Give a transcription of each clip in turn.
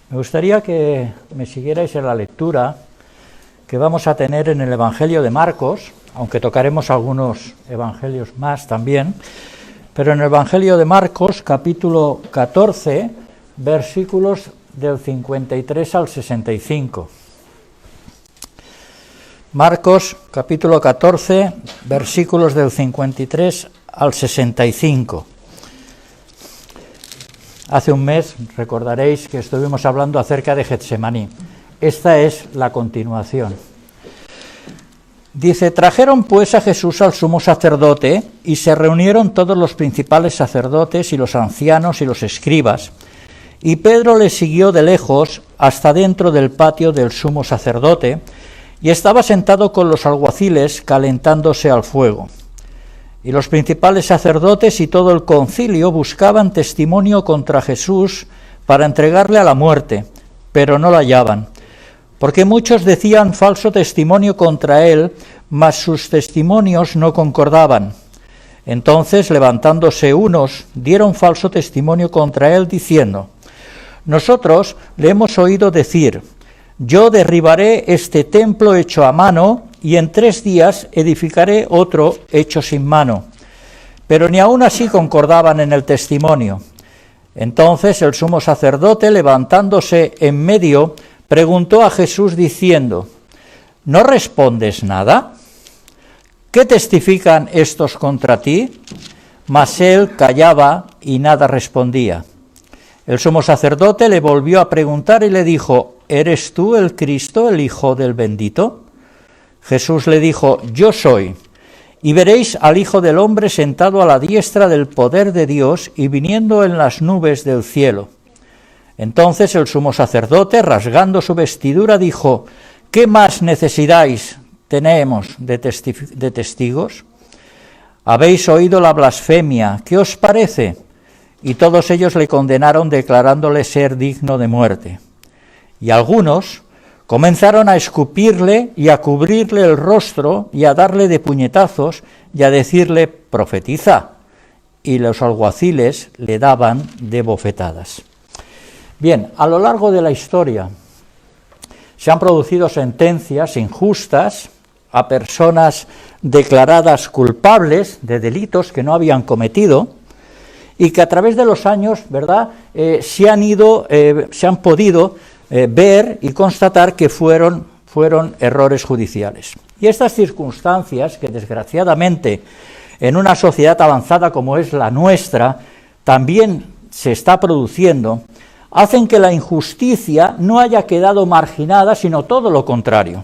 Me gustaría que me siguierais en la lectura que vamos a tener en el Evangelio de Marcos, aunque tocaremos algunos evangelios más también, pero en el Evangelio de Marcos, capítulo 14, versículos del 53 al 65. Marcos, capítulo 14, versículos del 53 al 65. Hace un mes, recordaréis que estuvimos hablando acerca de Getsemaní. Esta es la continuación. Dice: trajeron pues a Jesús al sumo sacerdote, y se reunieron todos los principales sacerdotes y los ancianos y los escribas. Y Pedro le siguió de lejos hasta dentro del patio del sumo sacerdote, y estaba sentado con los alguaciles calentándose al fuego. Y los principales sacerdotes y todo el concilio buscaban testimonio contra Jesús para entregarle a la muerte, pero no lo hallaban, porque muchos decían falso testimonio contra él, mas sus testimonios no concordaban. Entonces, levantándose unos, dieron falso testimonio contra él, diciendo: nosotros le hemos oído decir: yo derribaré este templo hecho a mano, y en 3 días edificaré otro hecho sin mano. Pero ni aun así concordaban en el testimonio. Entonces el sumo sacerdote, levantándose en medio, preguntó a Jesús diciendo: ¿no respondes nada? ¿Qué testifican estos contra ti? Mas él callaba y nada respondía. El sumo sacerdote le volvió a preguntar y le dijo: ¿eres tú el Cristo, el Hijo del Bendito? Jesús le dijo: yo soy. Y veréis al Hijo del Hombre sentado a la diestra del poder de Dios y viniendo en las nubes del cielo. Entonces el sumo sacerdote, rasgando su vestidura, dijo: ¿qué más necesidad tenemos de testigos? Habéis oído la blasfemia, ¿qué os parece? Y todos ellos le condenaron, declarándole ser digno de muerte. Y algunos comenzaron a escupirle y a cubrirle el rostro y a darle de puñetazos y a decirle: profetiza. Y los alguaciles le daban de bofetadas. Bien, a lo largo de la historia se han producido sentencias injustas a personas declaradas culpables de delitos que no habían cometido y que a través de los años, ¿verdad?, se han podido ver y constatar que fueron errores judiciales. Y estas circunstancias, que desgraciadamente en una sociedad avanzada como es la nuestra también se está produciendo, hacen que la injusticia no haya quedado marginada, sino todo lo contrario.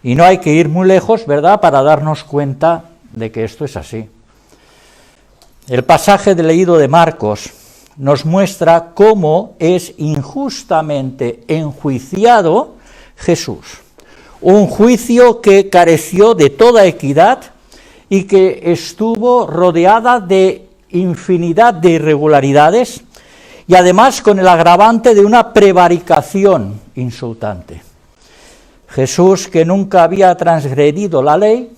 Y no hay que ir muy lejos, ¿verdad?, para darnos cuenta de que esto es así. El pasaje leído de Marcos nos muestra cómo es injustamente enjuiciado Jesús. Un juicio que careció de toda equidad y que estuvo rodeada de infinidad de irregularidades y además con el agravante de una prevaricación insultante. Jesús, que nunca había transgredido la ley,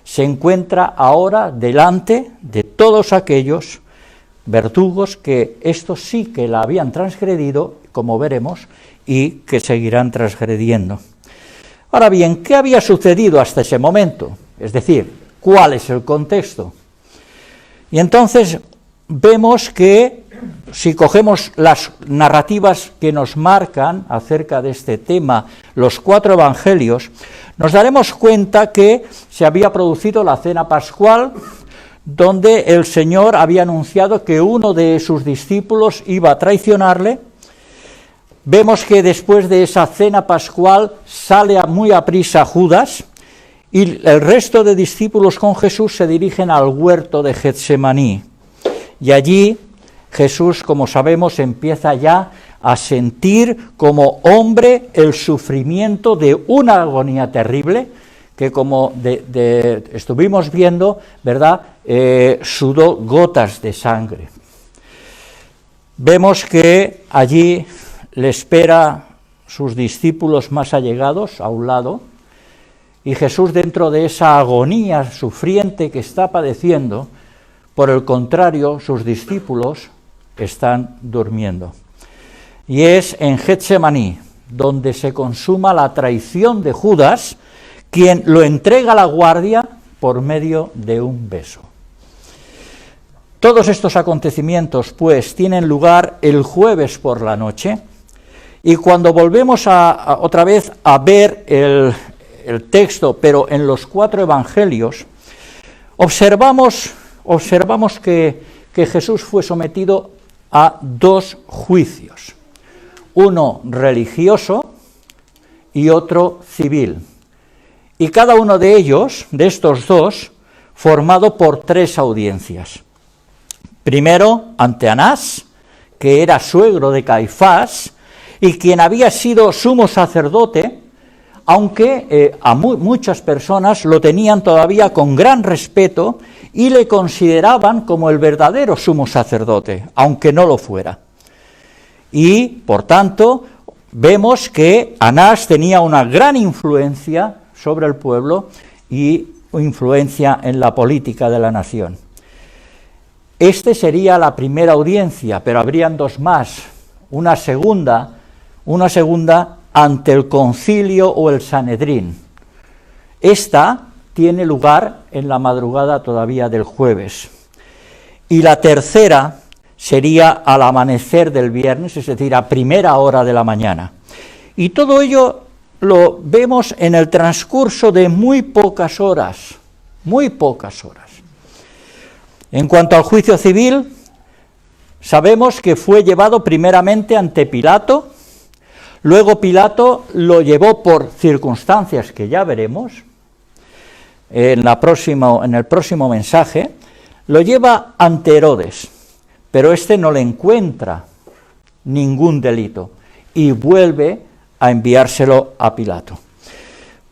se encuentra ahora delante de todos aquellos verdugos que estos sí que la habían transgredido, como veremos, y que seguirán transgrediendo. Ahora bien, ¿qué había sucedido hasta ese momento? Es decir, ¿cuál es el contexto? Y entonces vemos que, si cogemos las narrativas que nos marcan acerca de este tema, los 4 evangelios, nos daremos cuenta que se había producido la cena pascual, donde el Señor había anunciado que uno de sus discípulos iba a traicionarle. Vemos que después de esa cena pascual sale muy aprisa Judas, y el resto de discípulos con Jesús se dirigen al huerto de Getsemaní. Y allí Jesús, como sabemos, empieza ya a sentir como hombre el sufrimiento de una agonía terrible, que como estuvimos viendo, ¿verdad?, sudó gotas de sangre. Vemos que allí le espera sus discípulos más allegados a un lado, y Jesús, dentro de esa agonía sufriente que está padeciendo, por el contrario, sus discípulos están durmiendo. y es en Getsemaní, donde se consuma la traición de Judas, quien lo entrega a la guardia por medio de un beso. Todos estos acontecimientos, pues, tienen lugar el jueves por la noche, y cuando volvemos otra vez a ver el texto, pero en los 4 evangelios, observamos que Jesús fue sometido a 2 juicios, uno religioso y otro civil, y cada uno de ellos, de estos 2, formado por 3 audiencias. Primero, ante Anás, que era suegro de Caifás, y quien había sido sumo sacerdote, aunque muchas personas lo tenían todavía con gran respeto y le consideraban como el verdadero sumo sacerdote, aunque no lo fuera. Y, por tanto, vemos que Anás tenía una gran influencia sobre el pueblo y influencia en la política de la nación. Este sería la primera audiencia, pero habrían 2 más, una segunda ante el concilio o el Sanedrín. Esta tiene lugar en la madrugada todavía del jueves. Y la tercera sería al amanecer del viernes, es decir, a primera hora de la mañana. Y todo ello lo vemos en el transcurso de muy pocas horas, muy pocas horas. En cuanto al juicio civil, sabemos que fue llevado primeramente ante Pilato, luego Pilato lo llevó por circunstancias que ya veremos en el próximo mensaje, lo lleva ante Herodes, pero este no le encuentra ningún delito y vuelve a enviárselo a Pilato.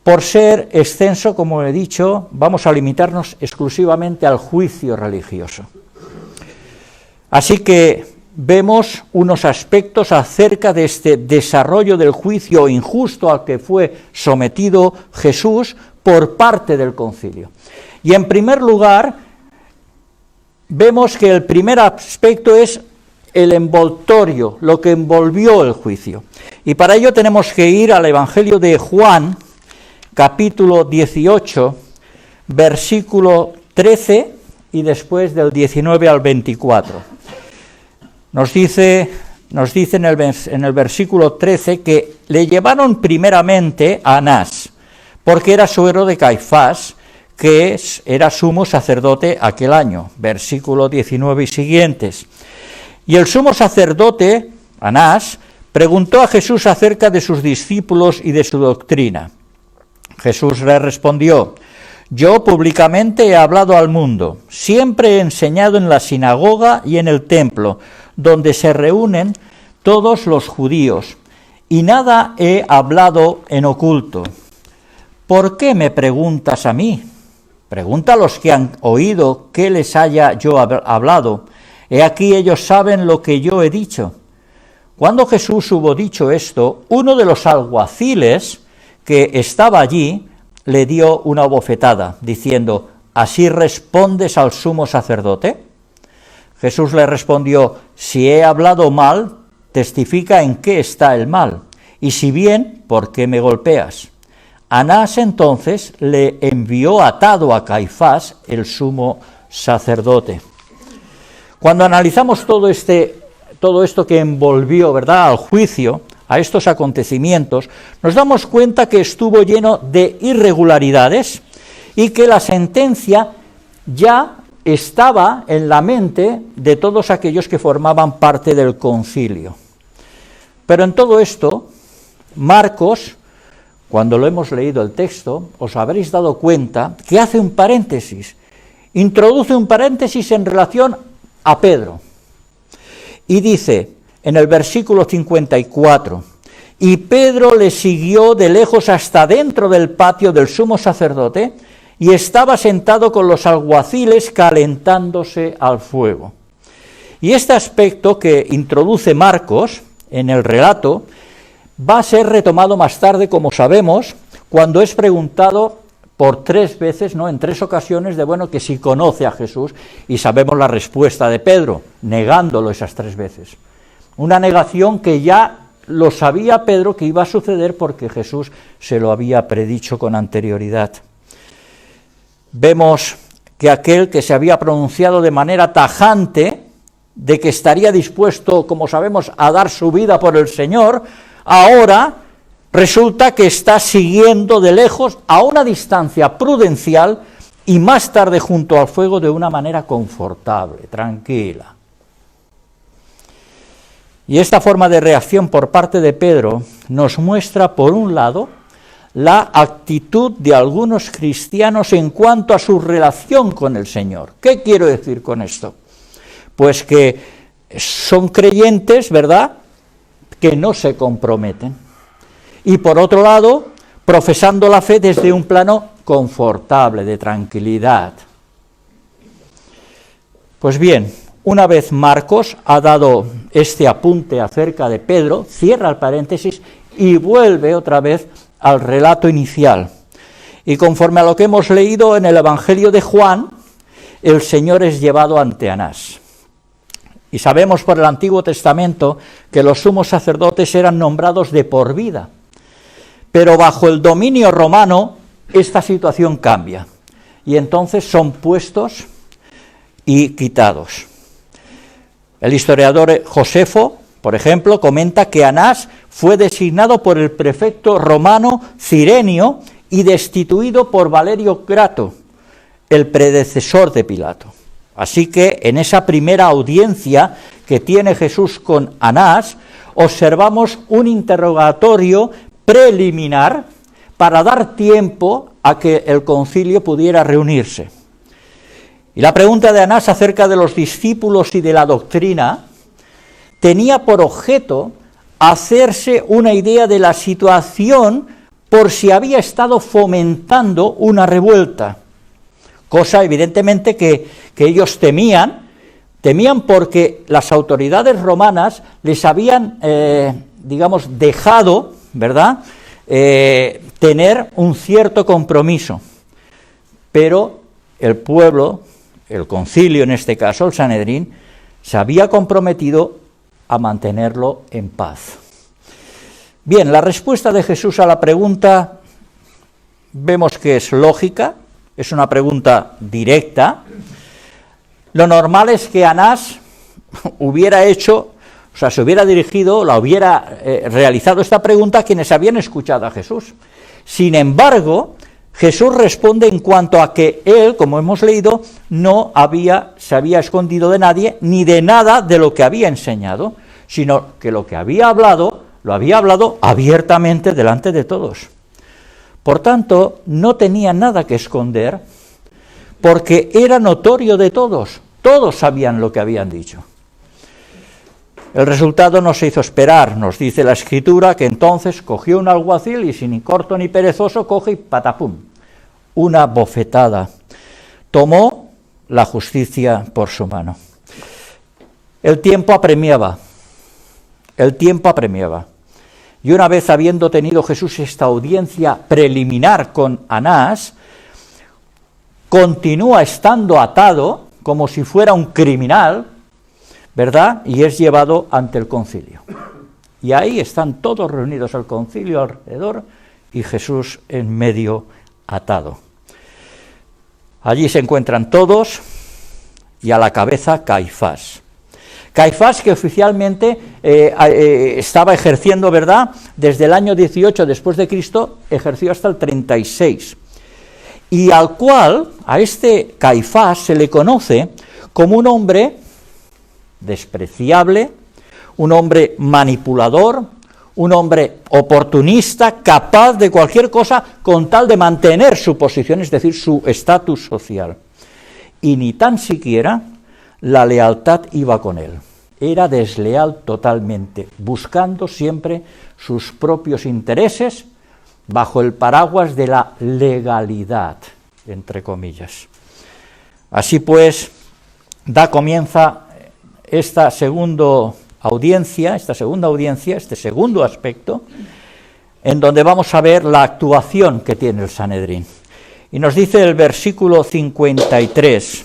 Por ser extenso, como he dicho, vamos a limitarnos exclusivamente al juicio religioso. Así que vemos unos aspectos acerca de este desarrollo del juicio injusto al que fue sometido Jesús por parte del concilio. Y en primer lugar, vemos que el primer aspecto es el envoltorio, lo que envolvió el juicio. Y para ello tenemos que ir al Evangelio de Juan, capítulo 18, versículo 13 y después del 19 al 24. Nos dice en el versículo 13 que le llevaron primeramente a Anás, porque era suegro de Caifás, que era sumo sacerdote aquel año, versículo 19 y siguientes. Y el sumo sacerdote, Anás, preguntó a Jesús acerca de sus discípulos y de su doctrina. Jesús le respondió: yo públicamente he hablado al mundo, siempre he enseñado en la sinagoga y en el templo, donde se reúnen todos los judíos, y nada he hablado en oculto. ¿Por qué me preguntas a mí? Pregunta a los que han oído qué les haya yo hablado. He aquí ellos saben lo que yo he dicho. Cuando Jesús hubo dicho esto, uno de los alguaciles que estaba allí le dio una bofetada, diciendo: ¿así respondes al sumo sacerdote? Jesús le respondió: si he hablado mal, testifica en qué está el mal, y si bien, ¿por qué me golpeas? Anás entonces le envió atado a Caifás, el sumo sacerdote. Cuando analizamos todo esto que envolvió, ¿verdad?, al juicio, a estos acontecimientos, nos damos cuenta que estuvo lleno de irregularidades y que la sentencia ya estaba en la mente de todos aquellos que formaban parte del concilio. Pero en todo esto, Marcos, cuando lo hemos leído el texto, os habréis dado cuenta que hace un paréntesis, introduce un paréntesis en relación a Pedro. Y dice en el versículo 54, y Pedro le siguió de lejos hasta dentro del patio del sumo sacerdote, y estaba sentado con los alguaciles calentándose al fuego. Y este aspecto que introduce Marcos en el relato va a ser retomado más tarde, como sabemos, cuando es preguntado por 3 veces, ¿no?, en 3 ocasiones, que si conoce a Jesús, y sabemos la respuesta de Pedro, negándolo esas 3 veces. Una negación que ya lo sabía Pedro que iba a suceder porque Jesús se lo había predicho con anterioridad. Vemos que aquel que se había pronunciado de manera tajante de que estaría dispuesto, como sabemos, a dar su vida por el Señor, ahora resulta que está siguiendo de lejos, a una distancia prudencial, y más tarde junto al fuego de una manera confortable, tranquila. Y esta forma de reacción por parte de Pedro nos muestra, por un lado, la actitud de algunos cristianos en cuanto a su relación con el Señor. ¿Qué quiero decir con esto? Pues que son creyentes, ¿verdad?, que no se comprometen. Y por otro lado, profesando la fe desde un plano confortable, de tranquilidad. Pues bien, una vez Marcos ha dado este apunte acerca de Pedro, cierra el paréntesis y vuelve otra vez al relato inicial. Y conforme a lo que hemos leído en el Evangelio de Juan, el Señor es llevado ante Anás. Y sabemos por el Antiguo Testamento que los sumos sacerdotes eran nombrados de por vida. Pero bajo el dominio romano esta situación cambia. Y entonces son puestos y quitados. El historiador Josefo, por ejemplo, comenta que Anás fue designado por el prefecto romano Cirenio y destituido por Valerio Grato, el predecesor de Pilato. Así que en esa primera audiencia que tiene Jesús con Anás, observamos un interrogatorio preliminar para dar tiempo a que el concilio pudiera reunirse. Y la pregunta de Anás acerca de los discípulos y de la doctrina tenía por objeto hacerse una idea de la situación por si había estado fomentando una revuelta, cosa evidentemente que ellos temían porque las autoridades romanas les habían, dejado, ¿verdad?, tener un cierto compromiso, pero el pueblo, el concilio en este caso, el Sanedrín, se había comprometido a mantenerlo en paz. Bien, la respuesta de Jesús a la pregunta vemos que es lógica, es una pregunta directa. Lo normal es que Anás hubiera hecho, se hubiera dirigido, hubiera realizado esta pregunta a quienes habían escuchado a Jesús. Sin embargo, Jesús responde en cuanto a que él, como hemos leído, se había escondido de nadie ni de nada de lo que había enseñado, sino que lo que había hablado, lo había hablado abiertamente delante de todos. Por tanto, no tenía nada que esconder, porque era notorio de todos sabían lo que habían dicho. El resultado no se hizo esperar, nos dice la Escritura que entonces cogió un alguacil y sin corto ni perezoso coge y patapum, una bofetada. Tomó la justicia por su mano. El tiempo apremiaba. Y una vez habiendo tenido Jesús esta audiencia preliminar con Anás, continúa estando atado como si fuera un criminal, ¿verdad?, y es llevado ante el concilio. Y ahí están todos reunidos al concilio alrededor y Jesús en medio atado. Allí se encuentran todos y a la cabeza Caifás. Caifás, que oficialmente estaba ejerciendo, ¿verdad?, desde el año 18 después de Cristo, ejerció hasta el 36. Y a este Caifás se le conoce como un hombre despreciable, un hombre manipulador, un hombre oportunista, capaz de cualquier cosa con tal de mantener su posición, es decir, su estatus social. Y ni tan siquiera la lealtad iba con él. Era desleal totalmente, buscando siempre sus propios intereses bajo el paraguas de la legalidad, entre comillas. Así pues, comienza esta segunda audiencia, este segundo aspecto, en donde vamos a ver la actuación que tiene el Sanedrín. Y nos dice el versículo 53,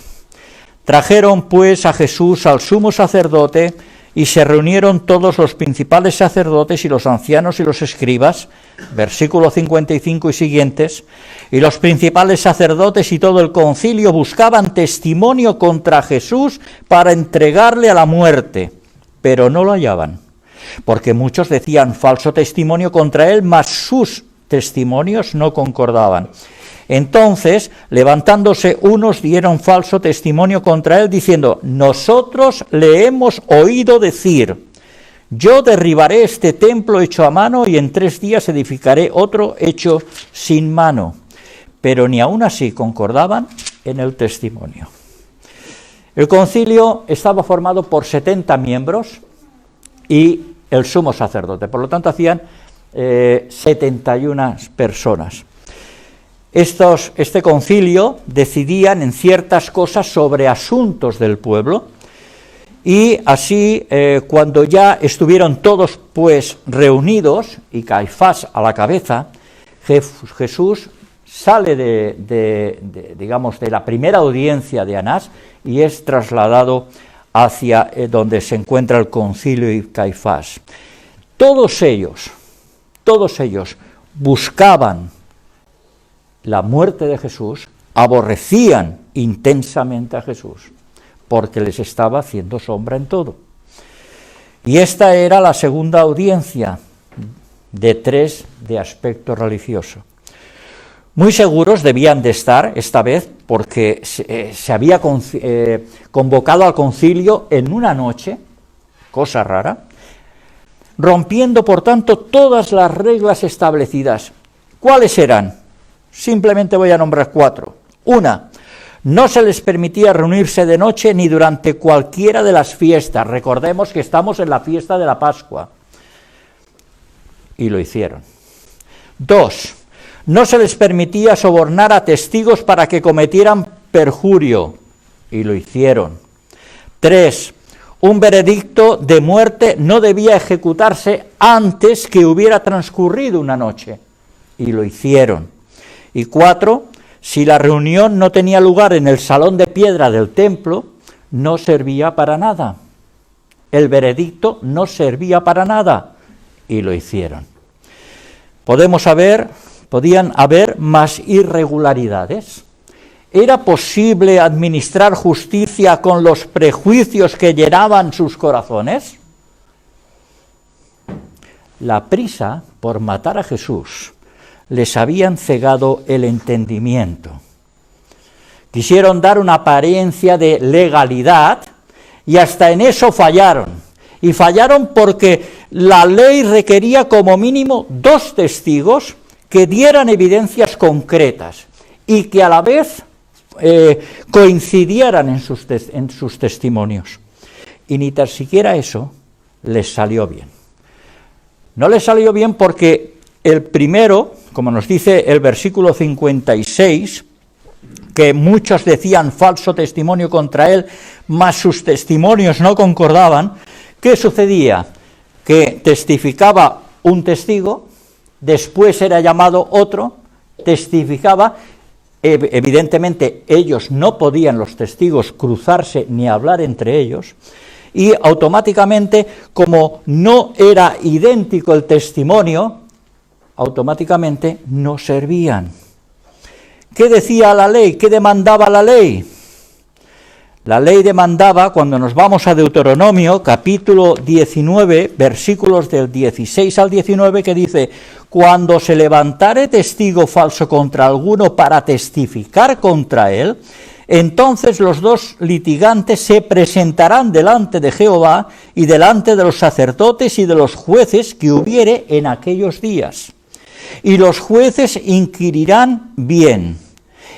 trajeron pues a Jesús al sumo sacerdote y se reunieron todos los principales sacerdotes y los ancianos y los escribas, versículo 55 y siguientes, y los principales sacerdotes y todo el concilio buscaban testimonio contra Jesús para entregarle a la muerte, pero no lo hallaban, porque muchos decían falso testimonio contra él, mas sus testimonios no concordaban. Entonces, levantándose unos, dieron falso testimonio contra él, diciendo: nosotros le hemos oído decir, yo derribaré este templo hecho a mano y en 3 días edificaré otro hecho sin mano. Pero ni aun así concordaban en el testimonio. El concilio estaba formado por 70 miembros y el sumo sacerdote, por lo tanto hacían 71 personas. Este concilio decidían en ciertas cosas sobre asuntos del pueblo, y así cuando ya estuvieron todos pues reunidos y Caifás a la cabeza, Jesús sale digamos de la primera audiencia de Anás y es trasladado hacia donde se encuentra el concilio y Caifás. Todos ellos buscaban la muerte de Jesús, aborrecían intensamente a Jesús, porque les estaba haciendo sombra en todo. Y esta era la segunda audiencia de 3 de aspecto religioso. Muy seguros debían de estar esta vez, porque se había convocado al concilio en una noche, cosa rara, rompiendo por tanto todas las reglas establecidas. ¿Cuáles eran? Simplemente voy a nombrar 4. 1. No se les permitía reunirse de noche ni durante cualquiera de las fiestas. Recordemos que estamos en la fiesta de la Pascua. Y lo hicieron. 2. No se les permitía sobornar a testigos para que cometieran perjurio. Y lo hicieron. 3. Un veredicto de muerte no debía ejecutarse antes que hubiera transcurrido una noche. Y lo hicieron. Y 4, si la reunión no tenía lugar en el salón de piedra del templo, no servía para nada. El veredicto no servía para nada, y lo hicieron. Podían haber más irregularidades. ¿Era posible administrar justicia con los prejuicios que llenaban sus corazones? La prisa por matar a Jesús les habían cegado el entendimiento. Quisieron dar una apariencia de legalidad y hasta en eso fallaron. Y fallaron porque la ley requería como mínimo 2 testigos que dieran evidencias concretas y que a la vez coincidieran en sus testimonios. Y ni tan siquiera eso les salió bien. No les salió bien porque el primero, como nos dice el versículo 56, que muchos decían falso testimonio contra él, mas sus testimonios no concordaban. ¿Qué sucedía? Que testificaba un testigo, después era llamado otro, testificaba, evidentemente ellos no podían, los testigos, cruzarse ni hablar entre ellos, y automáticamente, como no era idéntico el testimonio, automáticamente no servían. ¿Qué decía la ley? ¿Qué demandaba la ley? La ley demandaba, cuando nos vamos a Deuteronomio, capítulo 19, versículos del 16 al 19, que dice: cuando se levantare testigo falso contra alguno para testificar contra él, entonces los 2 litigantes se presentarán delante de Jehová y delante de los sacerdotes y de los jueces que hubiere en aquellos días. Y los jueces inquirirán bien,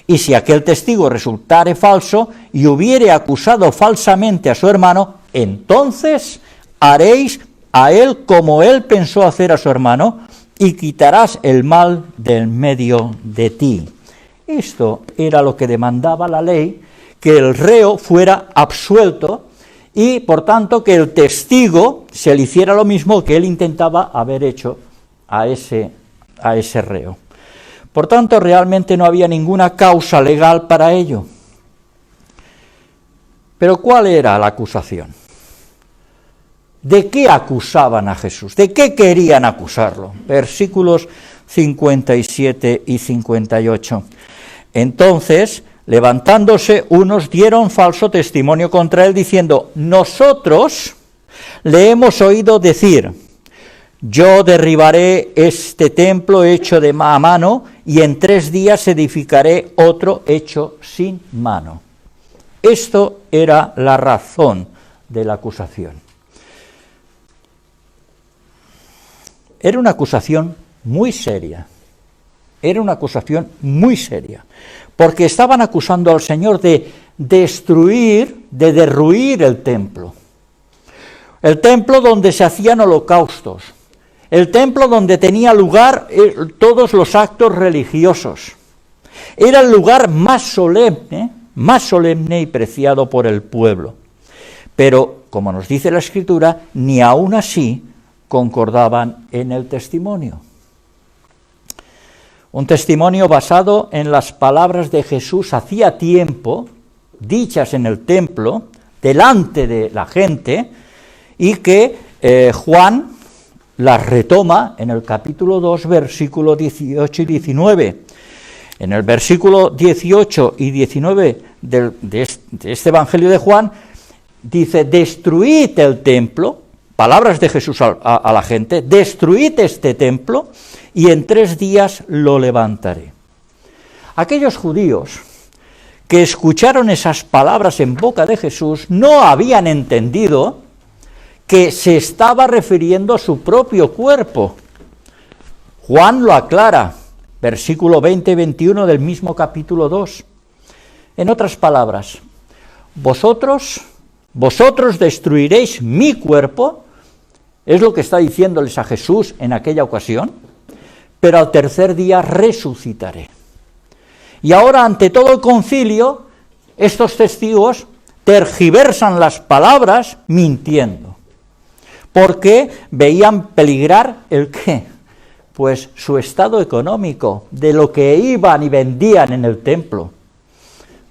y si aquel testigo resultare falso y hubiere acusado falsamente a su hermano, entonces haréis a él como él pensó hacer a su hermano, y quitarás el mal del medio de ti. Esto era lo que demandaba la ley, que el reo fuera absuelto y, por tanto, que el testigo se le hiciera lo mismo que él intentaba haber hecho a ese reo. Por tanto, realmente no había ninguna causa legal para ello. Pero ¿cuál era la acusación? ¿De qué acusaban a Jesús? ¿De qué querían acusarlo? Versículos 57 y 58. Entonces, levantándose, unos dieron falso testimonio contra él, diciendo: nosotros le hemos oído decir: yo derribaré este templo hecho a mano, y en 3 días edificaré otro hecho sin mano. Esto era la razón de la acusación. Era una acusación muy seria. Era una acusación muy seria, porque estaban acusando al Señor de destruir, de derruir el templo donde se hacían holocaustos, el templo donde tenía lugar todos los actos religiosos. Era el lugar más solemne y preciado por el pueblo. Pero, como nos dice la Escritura, ni aún así concordaban en el testimonio. Un testimonio basado en las palabras de Jesús hacía tiempo, dichas en el templo, delante de la gente, y que Juan las retoma en el capítulo 2, versículos 18 y 19. En el versículo 18 y 19 de este Evangelio de Juan, dice: destruid el templo, palabras de Jesús a la gente, destruid este templo, y en 3 días lo levantaré. Aquellos judíos que escucharon esas palabras en boca de Jesús no habían entendido que se estaba refiriendo a su propio cuerpo. Juan lo aclara, versículo 20 y 21 del mismo capítulo 2. En otras palabras, vosotros destruiréis mi cuerpo, es lo que está diciéndoles a Jesús en aquella ocasión, pero al 3er día resucitaré. Y ahora, ante todo el concilio, estos testigos tergiversan las palabras mintiendo, porque veían peligrar ¿el qué? Pues su estado económico, de lo que iban y vendían en el templo.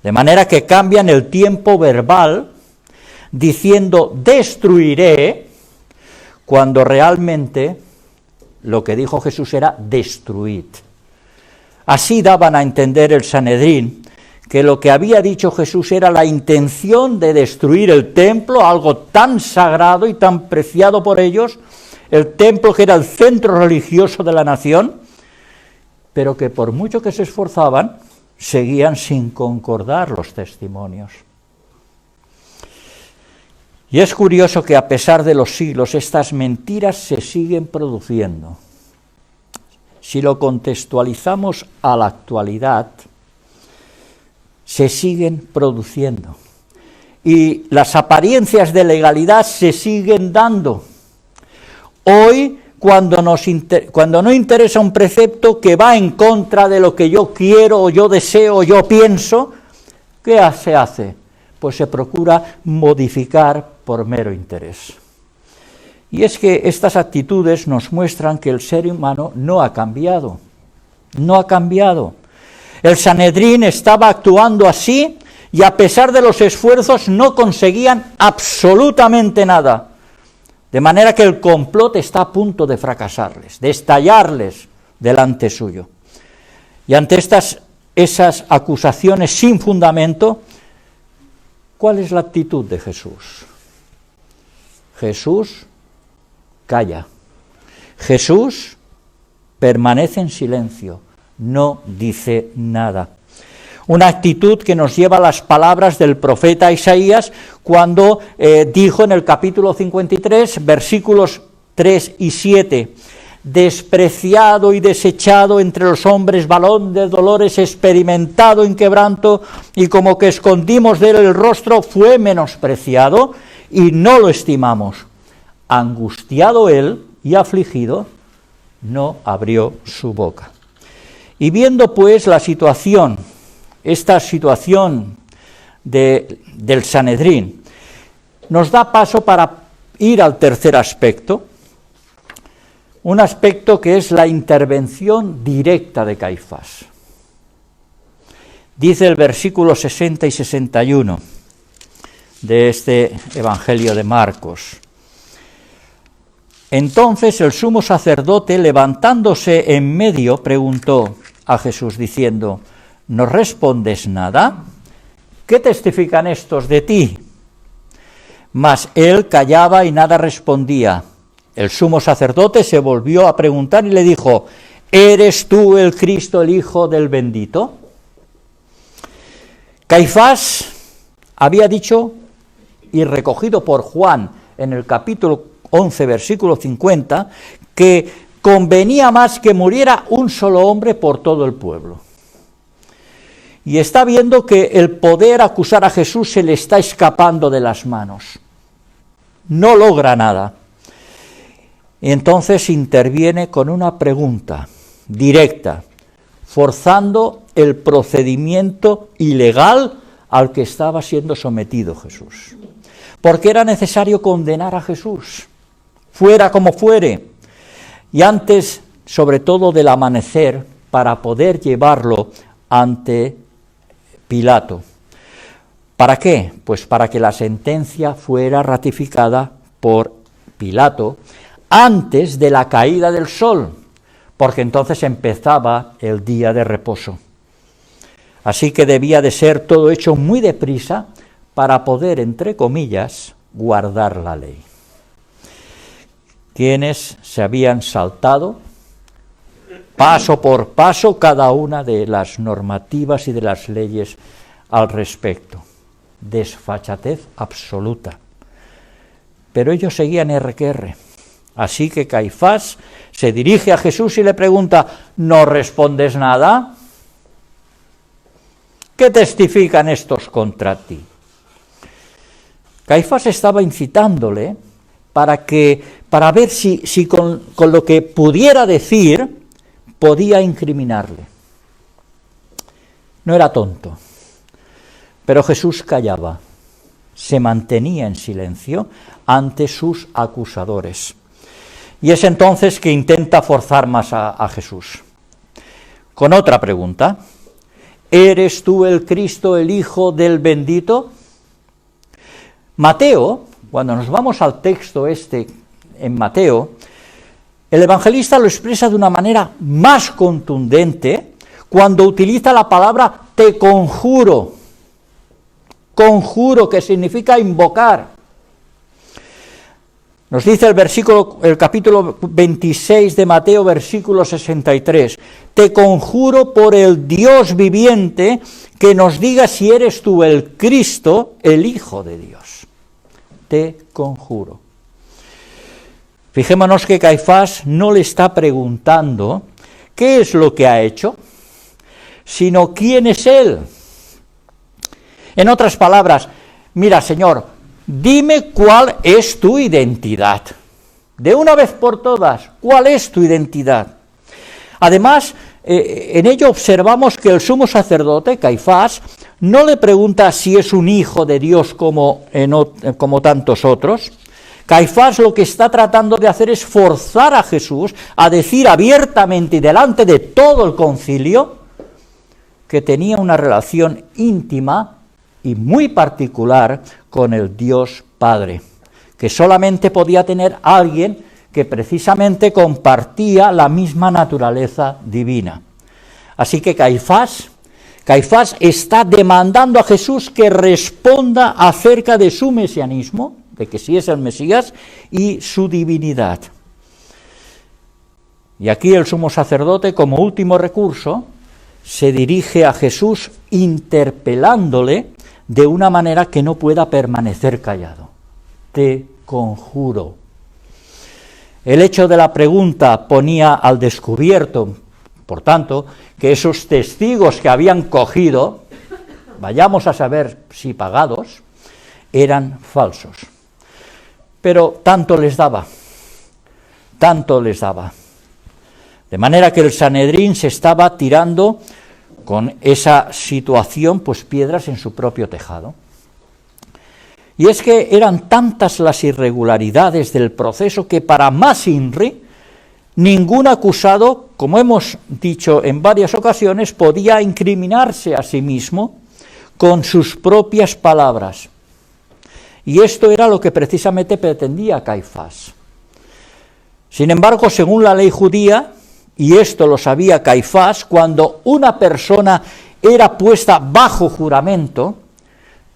De manera que cambian el tiempo verbal diciendo destruiré, cuando realmente lo que dijo Jesús era destruid. Así daban a entender el Sanedrín que lo que había dicho Jesús era la intención de destruir el templo, algo tan sagrado y tan preciado por ellos, el templo que era el centro religioso de la nación, pero que por mucho que se esforzaban, seguían sin concordar los testimonios. Y es curioso que a pesar de los siglos, estas mentiras se siguen produciendo. Si lo contextualizamos a la actualidad, se siguen produciendo. Y las apariencias de legalidad se siguen dando. Hoy, cuando no interesa un precepto que va en contra de lo que yo quiero, o yo deseo, o yo pienso, ¿qué se hace? Pues se procura modificar por mero interés. Y es que estas actitudes nos muestran que el ser humano no ha cambiado. No ha cambiado. El Sanedrín estaba actuando así y a pesar de los esfuerzos no conseguían absolutamente nada. De manera que el complot está a punto de fracasarles, de estallarles delante suyo. Y ante esas acusaciones sin fundamento, ¿cuál es la actitud de Jesús? Jesús calla. Jesús permanece en silencio. No dice nada. Una actitud que nos lleva a las palabras del profeta Isaías cuando dijo en el capítulo 53, versículos 3 y 7, despreciado y desechado entre los hombres, varón de dolores, experimentado en quebranto, y como que escondimos de él el rostro, fue menospreciado y no lo estimamos. Angustiado él y afligido, no abrió su boca. Y viendo pues la situación, esta situación del Sanedrín, nos da paso para ir al tercer aspecto, un aspecto que es la intervención directa de Caifás. Dice el versículo 60 y 61 de este Evangelio de Marcos: Entonces el sumo sacerdote, levantándose en medio, preguntó a Jesús diciendo: ¿no respondes nada? ¿Qué testifican estos de ti? Mas él callaba y nada respondía. El sumo sacerdote se volvió a preguntar y le dijo: ¿eres tú el Cristo, el Hijo del Bendito? Caifás había dicho, y recogido por Juan en el capítulo 11, versículo 50, que convenía más que muriera un solo hombre por todo el pueblo. Y está viendo que el poder acusar a Jesús se le está escapando de las manos. No logra nada. Y entonces interviene con una pregunta directa, forzando el procedimiento ilegal al que estaba siendo sometido Jesús. Porque era necesario condenar a Jesús, fuera como fuere, y antes, sobre todo, del amanecer, para poder llevarlo ante Pilato. ¿Para qué? Pues para que la sentencia fuera ratificada por Pilato antes de la caída del sol, porque entonces empezaba el día de reposo. Así que debía de ser todo hecho muy deprisa para poder, entre comillas, guardar la ley. Quienes se habían saltado paso por paso cada una de las normativas y de las leyes al respecto. Desfachatez absoluta. Pero ellos seguían R. Así que Caifás se dirige a Jesús y le pregunta: ¿no respondes nada? ¿Qué testifican estos contra ti? Caifás estaba incitándole para ver si con lo que pudiera decir podía incriminarle. No era tonto, pero Jesús callaba, se mantenía en silencio ante sus acusadores. Y es entonces que intenta forzar más a Jesús, con otra pregunta: ¿eres tú el Cristo, el Hijo del Bendito? Mateo, cuando nos vamos al texto en Mateo, el evangelista lo expresa de una manera más contundente cuando utiliza la palabra te conjuro. Conjuro, que significa invocar. Nos dice el capítulo 26 de Mateo, versículo 63, te conjuro por el Dios viviente que nos diga si eres tú el Cristo, el Hijo de Dios. Te conjuro. Fijémonos que Caifás no le está preguntando qué es lo que ha hecho, sino quién es él. En otras palabras, mira, Señor, dime cuál es tu identidad. De una vez por todas, ¿cuál es tu identidad? Además, en ello observamos que el sumo sacerdote, Caifás, no le pregunta si es un hijo de Dios como tantos otros. Caifás lo que está tratando de hacer es forzar a Jesús a decir abiertamente y delante de todo el concilio que tenía una relación íntima y muy particular con el Dios Padre, que solamente podía tener alguien que precisamente compartía la misma naturaleza divina. Así que Caifás está demandando a Jesús que responda acerca de su mesianismo, de que sí es el Mesías, y su divinidad. Y aquí el sumo sacerdote, como último recurso, se dirige a Jesús interpelándole de una manera que no pueda permanecer callado. Te conjuro. El hecho de la pregunta ponía al descubierto, por tanto, que esos testigos que habían cogido, vayamos a saber si pagados, eran falsos. Pero tanto les daba. De manera que el Sanedrín se estaba tirando con esa situación, pues piedras en su propio tejado. Y es que eran tantas las irregularidades del proceso que para más INRI, ningún acusado, como hemos dicho en varias ocasiones, podía incriminarse a sí mismo con sus propias palabras. Y esto era lo que precisamente pretendía Caifás. Sin embargo, según la ley judía, y esto lo sabía Caifás, cuando una persona era puesta bajo juramento,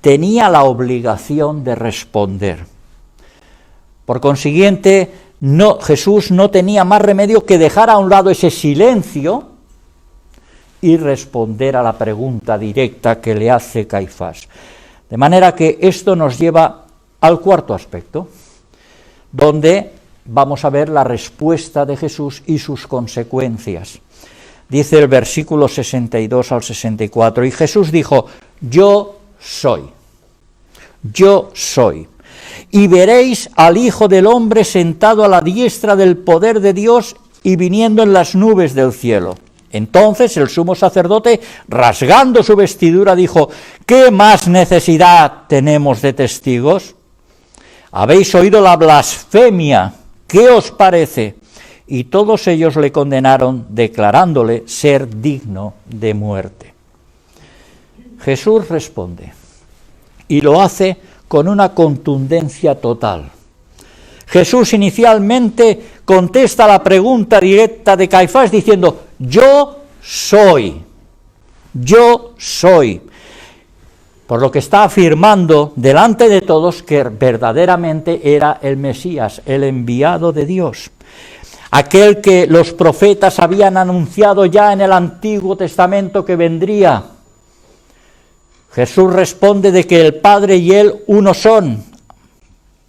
tenía la obligación de responder. Por consiguiente, Jesús no tenía más remedio que dejar a un lado ese silencio y responder a la pregunta directa que le hace Caifás. De manera que esto nos lleva al cuarto aspecto, donde vamos a ver la respuesta de Jesús y sus consecuencias. Dice el versículo 62 al 64, y Jesús dijo, yo soy, y veréis al Hijo del Hombre sentado a la diestra del poder de Dios y viniendo en las nubes del cielo. Entonces el sumo sacerdote, rasgando su vestidura, dijo, ¿qué más necesidad tenemos de testigos? Habéis oído la blasfemia, ¿qué os parece? Y todos ellos le condenaron, declarándole ser digno de muerte. Jesús responde, y lo hace con una contundencia total. Jesús inicialmente contesta la pregunta directa de Caifás diciendo, yo soy. Por lo que está afirmando delante de todos que verdaderamente era el Mesías, el enviado de Dios. Aquel que los profetas habían anunciado ya en el Antiguo Testamento que vendría. Jesús responde de que el Padre y él uno son.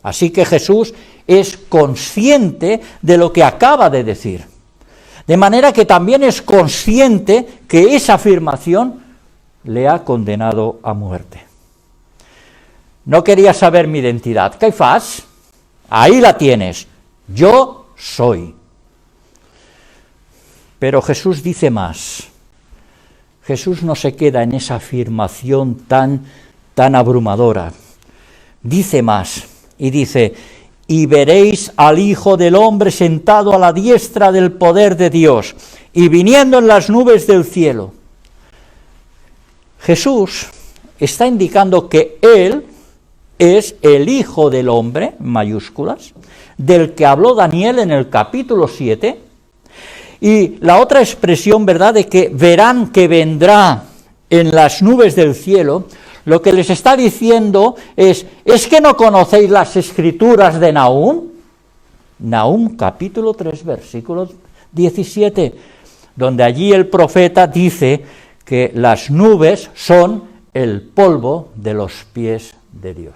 Así que Jesús es consciente de lo que acaba de decir. De manera que también es consciente que esa afirmación le ha condenado a muerte. No quería saber mi identidad. Caifás, ahí la tienes. Yo soy. Pero Jesús dice más. Jesús no se queda en esa afirmación tan abrumadora. Dice más y dice, y veréis al Hijo del Hombre sentado a la diestra del poder de Dios y viniendo en las nubes del cielo. Jesús está indicando que Él es el Hijo del Hombre, en mayúsculas, del que habló Daniel en el capítulo 7, y la otra expresión, ¿verdad?, de que verán que vendrá en las nubes del cielo, lo que les está diciendo ¿es que no conocéis las escrituras de Nahum? Nahum capítulo 3, versículo 17, donde allí el profeta dice que las nubes son el polvo de los pies de Dios.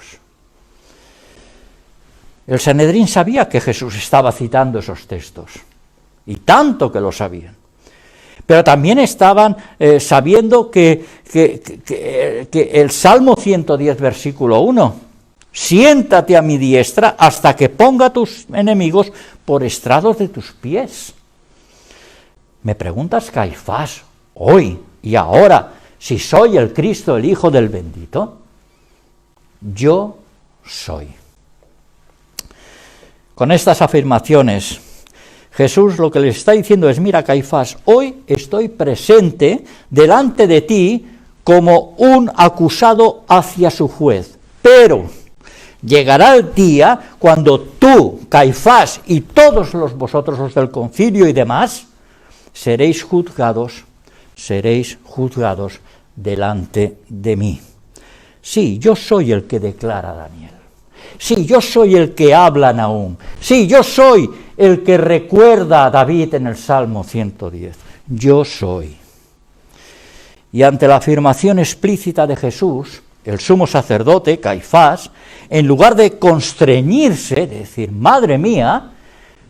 El Sanedrín sabía que Jesús estaba citando esos textos, y tanto que lo sabían. Pero también estaban sabiendo que el Salmo 110, versículo 1, siéntate a mi diestra hasta que ponga a tus enemigos por estrados de tus pies. ¿Me preguntas, Caifás, hoy y ahora, si soy el Cristo, el Hijo del bendito? Yo soy. Con estas afirmaciones, Jesús lo que le está diciendo es, mira, Caifás, hoy estoy presente delante de ti como un acusado hacia su juez, pero llegará el día cuando tú, Caifás, y todos vosotros los del concilio y demás, seréis juzgados delante de mí. Sí, yo soy el que declara Daniel. Sí, yo soy el que habla Nahum. Sí, yo soy el que recuerda a David en el Salmo 110. Yo soy. Y ante la afirmación explícita de Jesús, el sumo sacerdote, Caifás, en lugar de constreñirse, de decir, madre mía,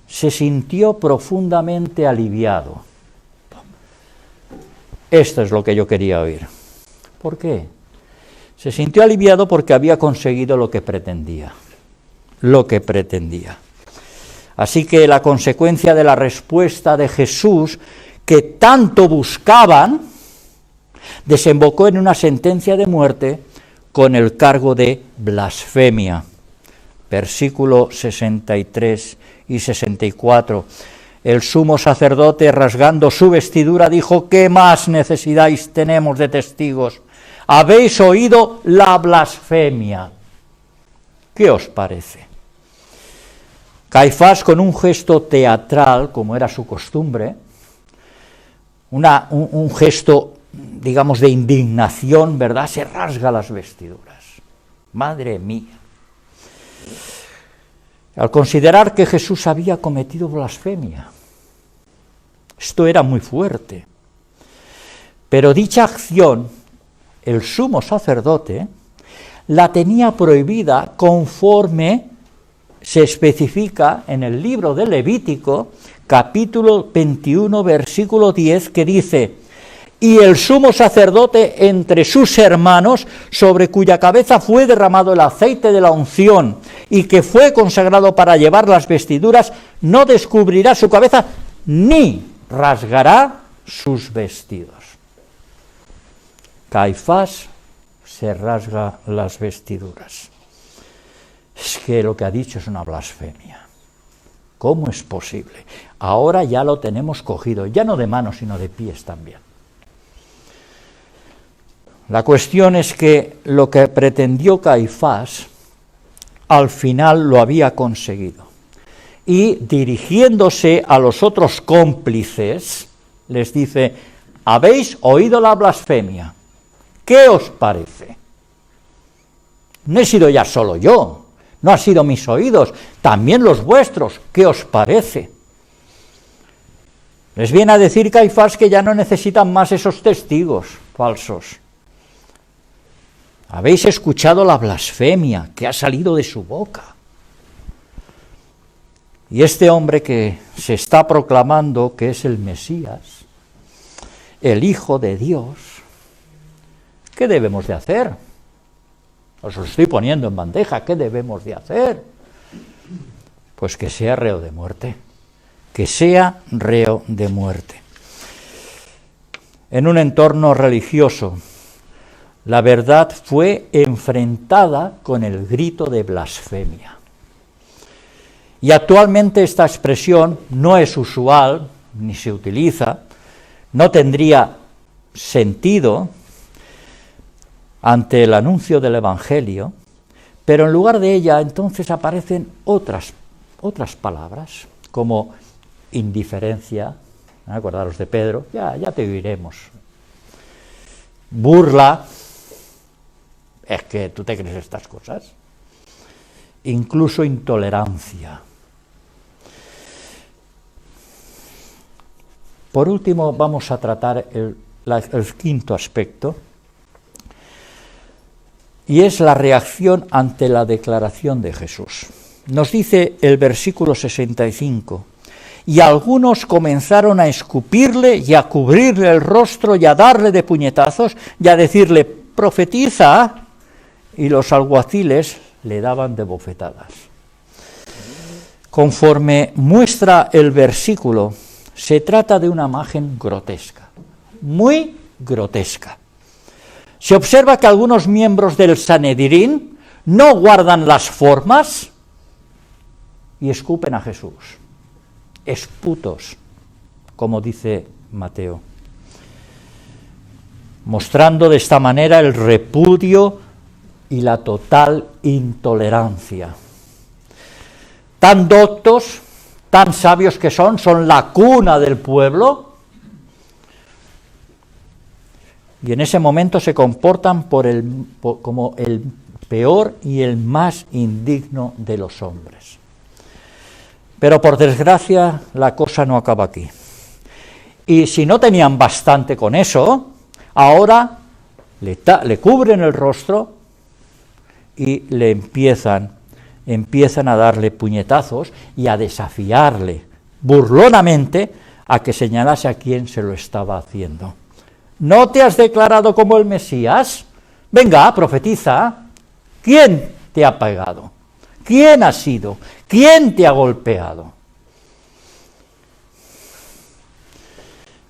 se sintió profundamente aliviado. Esto es lo que yo quería oír. ¿Por qué? Se sintió aliviado porque había conseguido lo que pretendía. Así que la consecuencia de la respuesta de Jesús, que tanto buscaban, desembocó en una sentencia de muerte con el cargo de blasfemia. Versículo 63 y 64. El sumo sacerdote, rasgando su vestidura, dijo, ¿qué más necesidad tenemos de testigos? Habéis oído la blasfemia. ¿Qué os parece? Caifás, con un gesto teatral, como era su costumbre, un gesto, digamos, de indignación, ¿verdad?, se rasga las vestiduras. Madre mía. Al considerar que Jesús había cometido blasfemia. Esto era muy fuerte. Pero dicha acción, el sumo sacerdote la tenía prohibida conforme se especifica en el libro de Levítico, capítulo 21, versículo 10, que dice: y el sumo sacerdote entre sus hermanos, sobre cuya cabeza fue derramado el aceite de la unción, y que fue consagrado para llevar las vestiduras, no descubrirá su cabeza, ni rasgará sus vestidos. Caifás se rasga las vestiduras. Es que lo que ha dicho es una blasfemia. ¿Cómo es posible? Ahora ya lo tenemos cogido, ya no de manos, sino de pies también. La cuestión es que lo que pretendió Caifás, al final lo había conseguido. Y dirigiéndose a los otros cómplices, les dice: ¿habéis oído la blasfemia? ¿Qué os parece? No he sido ya solo yo, no han sido mis oídos, también los vuestros. ¿Qué os parece? Les viene a decir Caifás que ya no necesitan más esos testigos falsos. Habéis escuchado la blasfemia que ha salido de su boca. Y este hombre que se está proclamando que es el Mesías, el Hijo de Dios, ¿qué debemos de hacer? Os lo estoy poniendo en bandeja. ¿Qué debemos de hacer? Pues que sea reo de muerte. Que sea reo de muerte. En un entorno religioso, la verdad fue enfrentada con el grito de blasfemia. Y actualmente esta expresión no es usual, ni se utiliza, no tendría sentido ante el anuncio del Evangelio, pero en lugar de ella entonces aparecen otras palabras, como indiferencia, acordaros de Pedro, ya te oiremos, burla, es que tú te crees estas cosas, incluso intolerancia. Por último, vamos a tratar el quinto aspecto, y es la reacción ante la declaración de Jesús. Nos dice el versículo 65, y algunos comenzaron a escupirle y a cubrirle el rostro y a darle de puñetazos y a decirle: profetiza, y los alguaciles le daban de bofetadas. Conforme muestra el versículo, se trata de una imagen grotesca, muy grotesca. Se observa que algunos miembros del Sanedrín no guardan las formas y escupen a Jesús. Esputos, como dice Mateo, mostrando de esta manera el repudio y la total intolerancia. Tan doctos, tan sabios que son la cuna del pueblo, y en ese momento se comportan como el peor y el más indigno de los hombres. Pero por desgracia la cosa no acaba aquí. Y si no tenían bastante con eso, ahora le cubren el rostro y le empiezan a darle puñetazos y a desafiarle burlonamente a que señalase a quién se lo estaba haciendo. ¿No te has declarado como el Mesías? Venga, profetiza. ¿Quién te ha pegado? ¿Quién ha sido? ¿Quién te ha golpeado?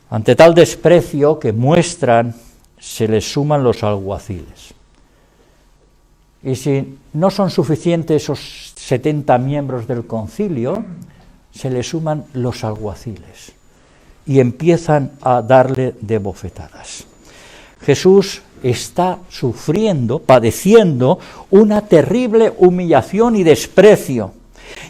Ante tal desprecio que muestran, se les suman los alguaciles. Y si no son suficientes esos 70 miembros del concilio, se les suman los alguaciles y empiezan a darle de bofetadas. Jesús está sufriendo, padeciendo una terrible humillación y desprecio,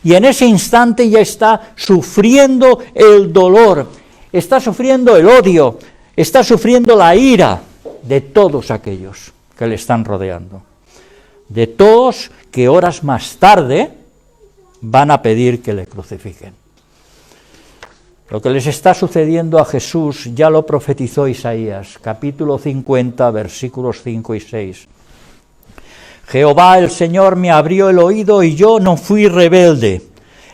Y en ese instante ya está sufriendo el dolor, está sufriendo el odio, está sufriendo la ira de todos aquellos que le están rodeando, de todos que horas más tarde van a pedir que le crucifiquen. Lo que les está sucediendo a Jesús ya lo profetizó Isaías, capítulo 50, versículos 5 y 6. Jehová el Señor me abrió el oído y yo no fui rebelde,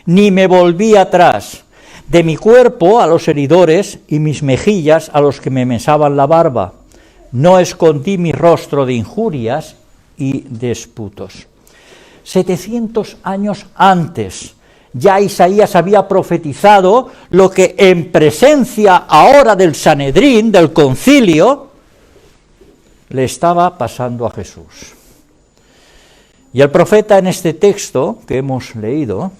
ni me volví atrás. De mi cuerpo a los heridores y mis mejillas a los que me mesaban la barba. No escondí mi rostro de injurias y disputos. 700 años antes, ya Isaías había profetizado lo que en presencia ahora del Sanedrín, del concilio, le estaba pasando a Jesús. Y el profeta en este texto que hemos leído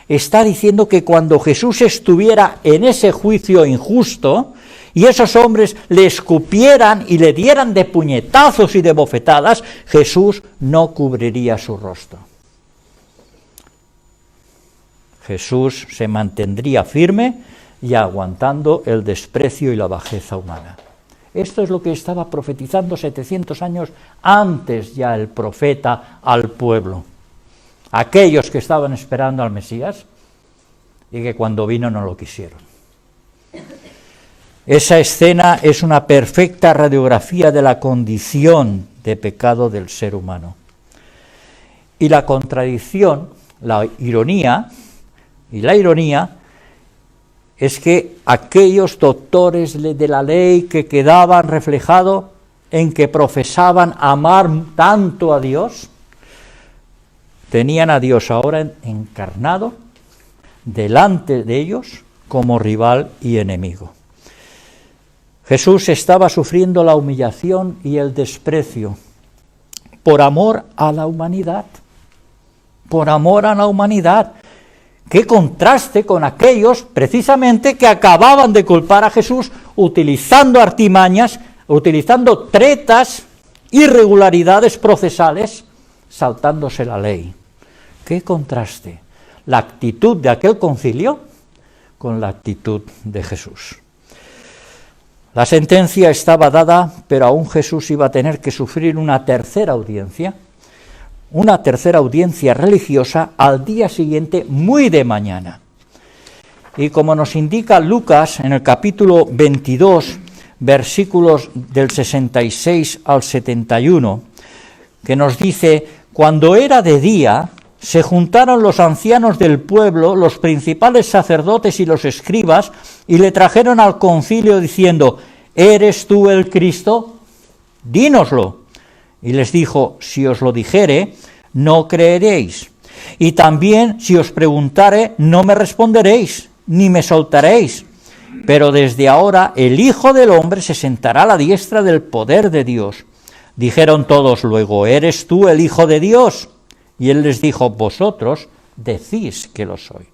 está diciendo que cuando Jesús estuviera en ese juicio injusto y esos hombres le escupieran y le dieran de puñetazos y de bofetadas, Jesús no cubriría su rostro. Jesús se mantendría firme y aguantando el desprecio y la bajeza humana. Esto es lo que estaba profetizando 700 años antes ya el profeta al pueblo. Aquellos que estaban esperando al Mesías y que cuando vino no lo quisieron. Esa escena es una perfecta radiografía de la condición de pecado del ser humano. Y la contradicción, la ironía es que aquellos doctores de la ley que quedaban reflejados en que profesaban amar tanto a Dios, tenían a Dios ahora encarnado delante de ellos como rival y enemigo. Jesús estaba sufriendo la humillación y el desprecio por amor a la humanidad, por amor a la humanidad. Qué contraste con aquellos precisamente que acababan de culpar a Jesús utilizando artimañas, utilizando tretas, irregularidades procesales, saltándose la ley. Qué contraste la actitud de aquel concilio con la actitud de Jesús. La sentencia estaba dada, pero aún Jesús iba a tener que sufrir una tercera audiencia religiosa al día siguiente, muy de mañana. Y como nos indica Lucas en el capítulo 22, versículos del 66 al 71, que nos dice: cuando era de día, se juntaron los ancianos del pueblo, los principales sacerdotes y los escribas, y le trajeron al concilio diciendo: ¿eres tú el Cristo? Dínoslo. Y les dijo: si os lo dijere, no creeréis. Y también si os preguntare, no me responderéis, ni me soltaréis. Pero desde ahora el Hijo del Hombre se sentará a la diestra del poder de Dios. Dijeron todos luego: ¿eres tú el Hijo de Dios? Y él les dijo: vosotros decís que lo soy.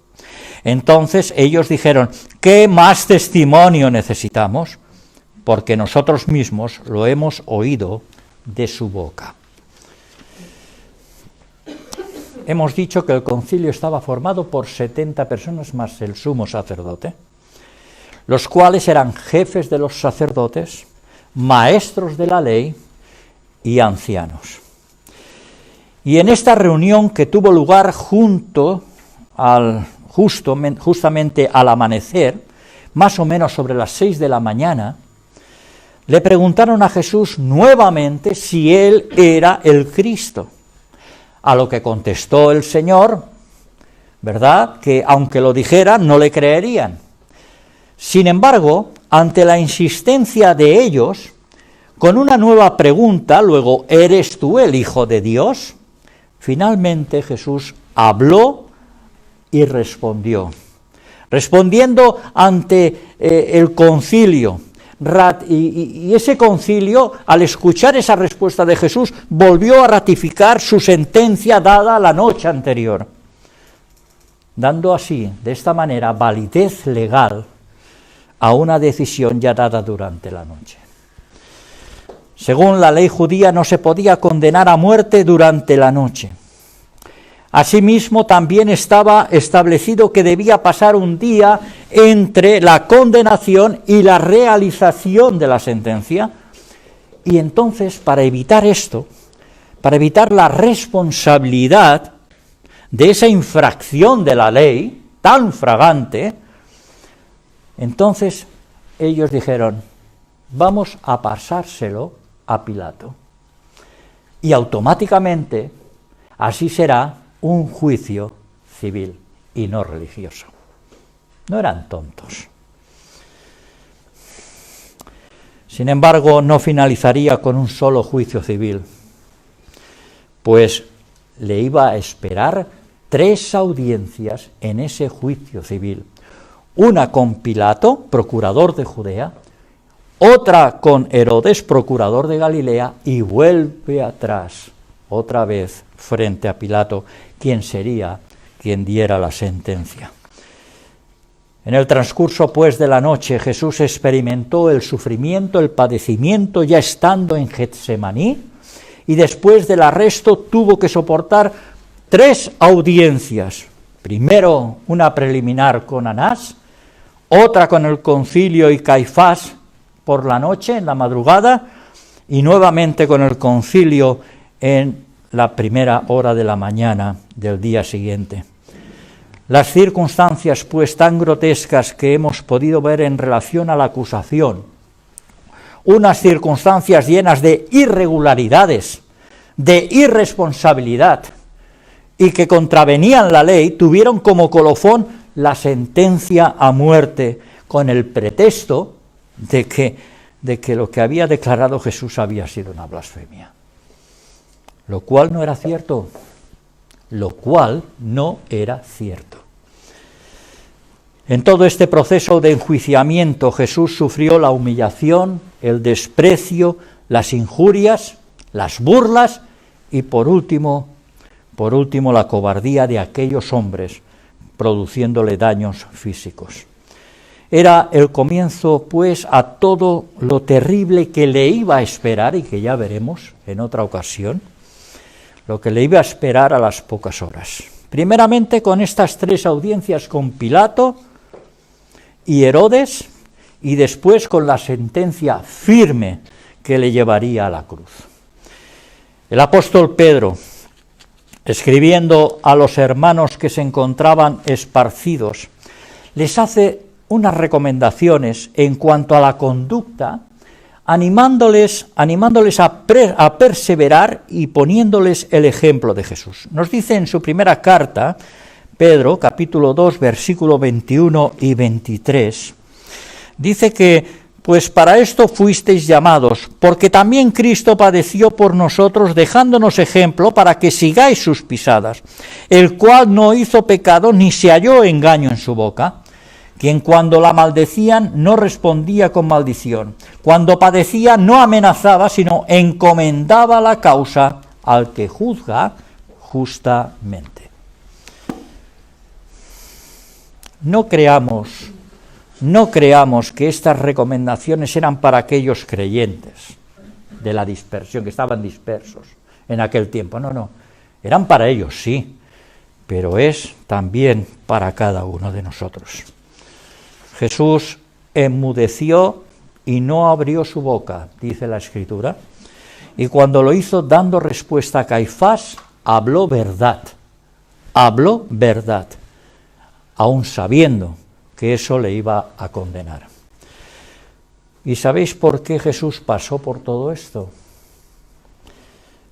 Entonces ellos dijeron: ¿qué más testimonio necesitamos? Porque nosotros mismos lo hemos oído de su boca. Hemos dicho que el concilio estaba formado por 70 personas más el sumo sacerdote, los cuales eran jefes de los sacerdotes, maestros de la ley y ancianos. Y en esta reunión que tuvo lugar justamente al amanecer, más o menos sobre las 6 de la mañana, le preguntaron a Jesús nuevamente si él era el Cristo. A lo que contestó el Señor, ¿verdad?, que aunque lo dijera, no le creerían. Sin embargo, ante la insistencia de ellos, con una nueva pregunta, luego: ¿eres tú el Hijo de Dios? Finalmente Jesús habló y respondió. Respondiendo ante el concilio. Y ese concilio, al escuchar esa respuesta de Jesús, volvió a ratificar su sentencia dada la noche anterior, dando así, de esta manera, validez legal a una decisión ya dada durante la noche. Según la ley judía, no se podía condenar a muerte durante la noche. Asimismo, también estaba establecido que debía pasar un día entre la condenación y la realización de la sentencia. Y entonces, para evitar esto, para evitar la responsabilidad de esa infracción de la ley tan fragante, entonces ellos dijeron, vamos a pasárselo a Pilato. Y automáticamente así será un juicio civil y no religioso. No eran tontos. Sin embargo, no finalizaría con un solo juicio civil, pues le iba a esperar 3 audiencias en ese juicio civil. Una con Pilato, procurador de Judea, otra con Herodes, procurador de Galilea, y vuelve atrás, otra vez, frente a Pilato, quien sería quien diera la sentencia. En el transcurso, pues, de la noche, Jesús experimentó el sufrimiento, el padecimiento, ya estando en Getsemaní, y después del arresto tuvo que soportar 3 audiencias. Primero, una preliminar con Anás, otra con el concilio y Caifás por la noche, en la madrugada, y nuevamente con el concilio en la primera hora de la mañana del día siguiente. Las circunstancias, pues, tan grotescas que hemos podido ver en relación a la acusación, unas circunstancias llenas de irregularidades, de irresponsabilidad, y que contravenían la ley, tuvieron como colofón la sentencia a muerte, con el pretexto de que lo que había declarado Jesús había sido una blasfemia. Lo cual no era cierto. Lo cual no era cierto. En todo este proceso de enjuiciamiento, Jesús sufrió la humillación, el desprecio, las injurias, las burlas y por último la cobardía de aquellos hombres, produciéndole daños físicos. Era el comienzo, pues, a todo lo terrible que le iba a esperar, y que ya veremos en otra ocasión, lo que le iba a esperar a las pocas horas. Primeramente con estas 3 audiencias con Pilato y Herodes, y después con la sentencia firme que le llevaría a la cruz. El apóstol Pedro, escribiendo a los hermanos que se encontraban esparcidos, les hace unas recomendaciones en cuanto a la conducta, animándoles a perseverar y poniéndoles el ejemplo de Jesús. Nos dice en su primera carta, Pedro, capítulo 2, versículo 21 y 23, dice que, pues para esto fuisteis llamados, porque también Cristo padeció por nosotros, dejándonos ejemplo para que sigáis sus pisadas, el cual no hizo pecado ni se halló engaño en su boca, quien cuando la maldecían no respondía con maldición, cuando padecía no amenazaba, sino encomendaba la causa al que juzga justamente. No creamos que estas recomendaciones eran para aquellos creyentes de la dispersión, que estaban dispersos en aquel tiempo. No, eran para ellos, sí, pero es también para cada uno de nosotros. Jesús enmudeció y no abrió su boca, dice la Escritura, y cuando lo hizo dando respuesta a Caifás, habló verdad, aun sabiendo que eso le iba a condenar. ¿Y sabéis por qué Jesús pasó por todo esto?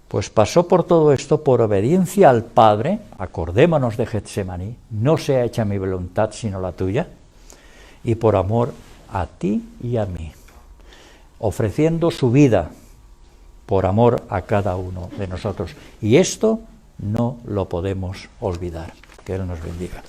Pues pasó por todo esto por obediencia al Padre, acordémonos de Getsemaní, no sea hecha mi voluntad sino la tuya, y por amor a ti y a mí, ofreciendo su vida por amor a cada uno de nosotros. Y esto no lo podemos olvidar. Que Él nos bendiga.